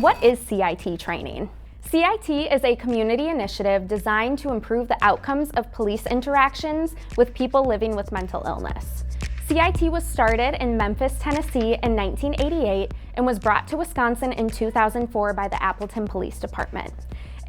what is CIT training? CIT is a community initiative designed to improve the outcomes of police interactions with people living with mental illness. CIT was started in Memphis, Tennessee in 1988 and was brought to Wisconsin in 2004 by the Appleton Police Department.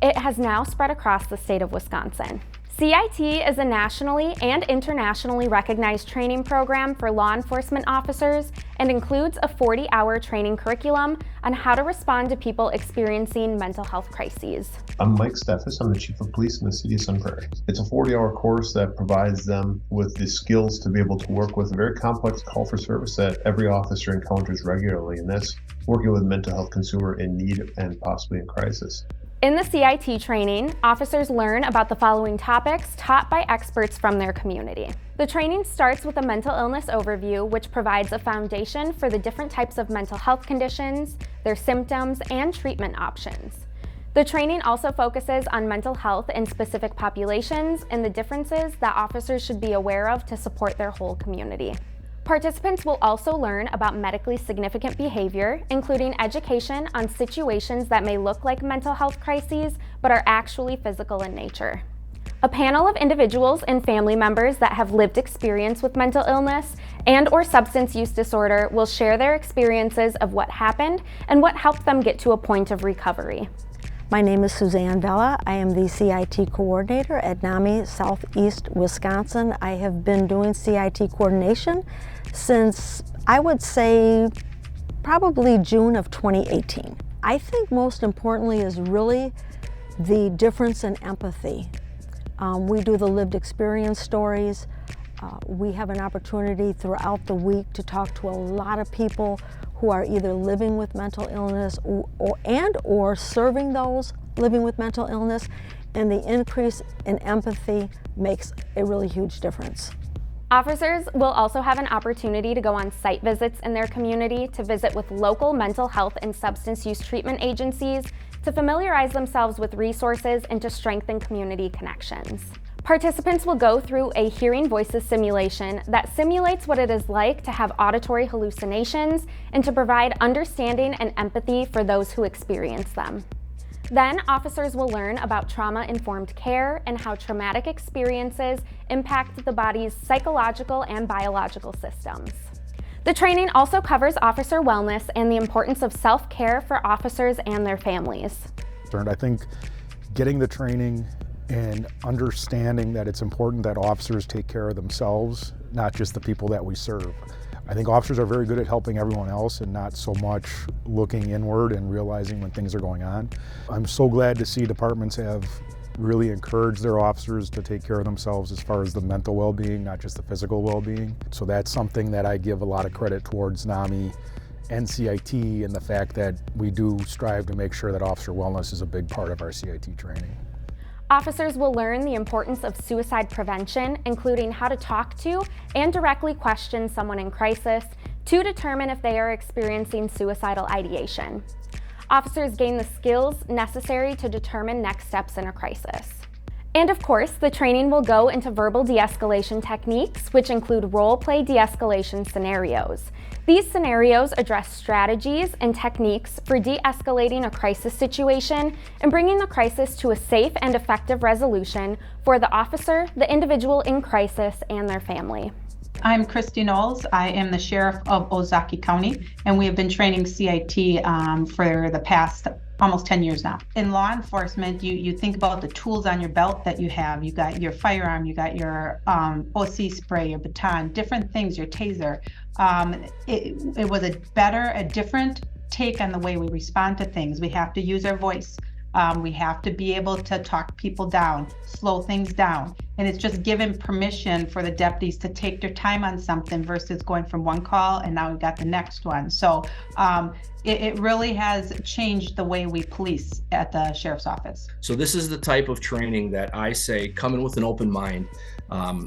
It has now spread across the state of Wisconsin. CIT is a nationally and internationally recognized training program for law enforcement officers and includes a 40-hour training curriculum on how to respond to people experiencing mental health crises. I'm Mike Steffes. I'm the Chief of Police in the City of Sun Prairie. It's a 40-hour course that provides them with the skills to be able to work with a very complex call for service that every officer encounters regularly, and that's working with a mental health consumer in need and possibly in crisis. In the CIT training, officers learn about the following topics taught by experts from their community. The training starts with a mental illness overview, which provides a foundation for the different types of mental health conditions, their symptoms, and treatment options. The training also focuses on mental health in specific populations and the differences that officers should be aware of to support their whole community. Participants will also learn about medically significant behavior, including education on situations that may look like mental health crises but are actually physical in nature. A panel of individuals and family members that have lived experience with mental illness and/or substance use disorder will share their experiences of what happened and what helped them get to a point of recovery. My name is Suzanne Vella. I am the CIT coordinator at NAMI Southeast Wisconsin. I have been doing CIT coordination since, I would say, probably June of 2018. I think most importantly is really the difference in empathy. We do the lived experience stories. We have an opportunity throughout the week to talk to a lot of people who are either living with mental illness or serving those living with mental illness, and the increase in empathy makes a really huge difference. Officers will also have an opportunity to go on site visits in their community to visit with local mental health and substance use treatment agencies to familiarize themselves with resources and to strengthen community connections. Participants will go through a hearing voices simulation that simulates what it is like to have auditory hallucinations and to provide understanding and empathy for those who experience them. Then, officers will learn about trauma-informed care and how traumatic experiences impact the body's psychological and biological systems. The training also covers officer wellness and the importance of self-care for officers and their families. I think getting the training and understanding that it's important that officers take care of themselves, not just the people that we serve. I think officers are very good at helping everyone else and not so much looking inward and realizing when things are going on. I'm so glad to see departments have really encouraged their officers to take care of themselves as far as the mental well-being, not just the physical well-being. So that's something that I give a lot of credit towards NAMI and CIT, and the fact that we do strive to make sure that officer wellness is a big part of our CIT training. Officers will learn the importance of suicide prevention, including how to talk to and directly question someone in crisis to determine if they are experiencing suicidal ideation. Officers gain the skills necessary to determine next steps in a crisis. And of course, the training will go into verbal de-escalation techniques, which include role-play de-escalation scenarios. These scenarios address strategies and techniques for de-escalating a crisis situation and bringing the crisis to a safe and effective resolution for the officer, the individual in crisis, and their family. I'm Christy Knowles. I am the Sheriff of Ozaukee County, and we have been training CIT for the past almost 10 years now. In law enforcement, you think about the tools on your belt that you have. You got your firearm, you got your OC spray, your baton, different things, your taser. It was a different take on the way we respond to things. We have to use our voice. We have to be able to talk people down, slow things down. And it's just given permission for the deputies to take their time on something versus going from one call and now we've got the next one. So it really has changed the way we police at the sheriff's office. So this is the type of training that I say, come in with an open mind.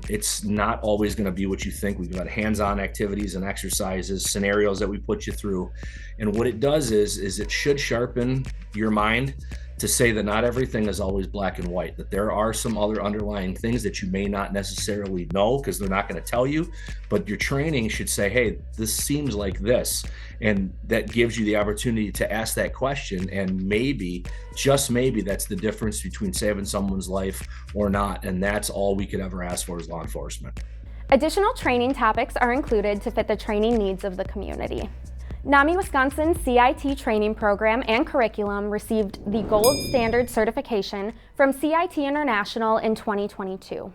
It's not always going to be what you think. We've got hands-on activities and exercises, scenarios that we put you through. And what it does is it should sharpen your mind to say that not everything is always black and white, that there are some other underlying things things that you may not necessarily know because they're not going to tell you, but your training should say, hey, this seems like this. And that gives you the opportunity to ask that question, and maybe, just maybe, that's the difference between saving someone's life or not. And that's all we could ever ask for as law enforcement. Additional training topics are included to fit the training needs of the community. NAMI Wisconsin's CIT training program and curriculum received the Gold Standard certification from CIT International in 2022.